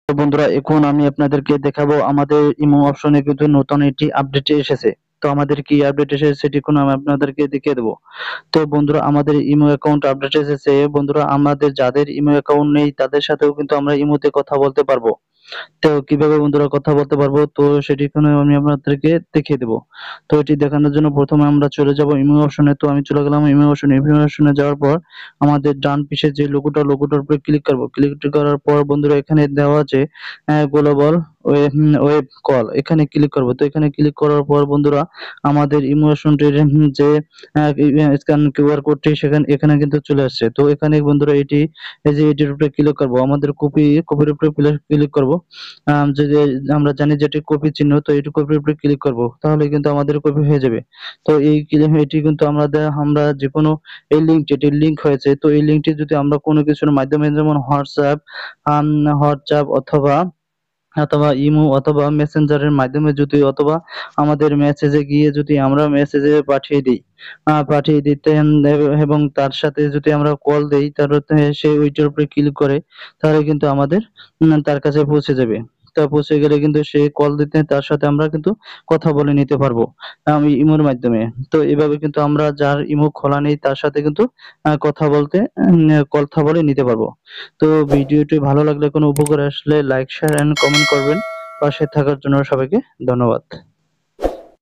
তো বন্ধুরা, এখন আমি আপনাদেরকে দেখাবো আমাদের ইমো অপশনে কিন্তু নতুন একটি আপডেট এসেছে। তো আমাদের কি আপডেট এসেছে সেটি এখন আমি আপনাদেরকে দেখিয়ে দেবো। তো বন্ধুরা, আমাদের ইমো অ্যাকাউন্ট আপডেট এসেছে। বন্ধুরা, আমাদের যাদের ইমো অ্যাকাউন্ট নেই তাদের সাথেও কিন্তু আমরা ইমোতে কথা বলতে পারবো। তো কিভাবে বন্ধুরা কথা বলতে পারবো, তো সেটি এখানে আমি আপনাদেরকে দেখিয়ে দেবো। তো এটি দেখানোর জন্য প্রথমে আমরা চলে যাব ইমো অপশনে। তো আমি চলে গেলাম ইমো অপশনে। ইমো অপশনে যাওয়ার পর আমাদের ডান পিছে যে লোগোটার উপরে ক্লিক করব। ক্লিক করার পর বন্ধুরা, এখানে দেওয়া আছে গ্লোবাল ওয়েব কল, এখানে ক্লিক করব। তো এখানে ক্লিক করার পর বন্ধুরা, আমাদের ইমো অপশনটির যে স্ক্যান কিউআর কোডটি এখানে কিন্তু চলে আসছে। তো এখানে বন্ধুরা, এই যে এটির উপরে ক্লিক করব। আমাদের কপির উপরে ক্লিক করব। যে আমরা জানি যে এটি কপি চিহ্ন, তো এটি কপির উপরে ক্লিক করব, তাহলে কিন্তু আমাদের কপি হয়ে যাবে। তো এটি কিন্তু আমরা যে কোনো এই এটির লিংক হয়েছে। তো এই লিংকটি যদি আমরা কোনো কিছুর মাধ্যমে, যেমন হোয়াটসঅ্যাপ অথবা অথবা ইমো অথবা মেসেঞ্জারের মাধ্যমে যদি, অথবা আমাদের মেসেজে গিয়ে যদি আমরা মেসেজে পাঠিয়ে দিতে এবং তার সাথে যদি আমরা কল দেই, তাহলে সে ওইটার উপরে ক্লিক করে, তাহলে কিন্তু আমাদের তার কাছে পৌঁছে যাবে। তা পৌঁছে গেলে কিন্তু সে কল দিতে, তার সাথে আমরা কিন্তু কথা বলে নিতে পারবো আমি ইমোর মাধ্যমে। তো এভাবে কিন্তু আমরা যার ইমো খোলা নেই তার সাথে কিন্তু কথা বলে নিতে পারবো। তো ভিডিওটি ভালো লাগলে, কোনো উপকার আসলে লাইক, শেয়ার এন্ড কমেন্ট করবেন। পাশে থাকার জন্য সবাইকে ধন্যবাদ।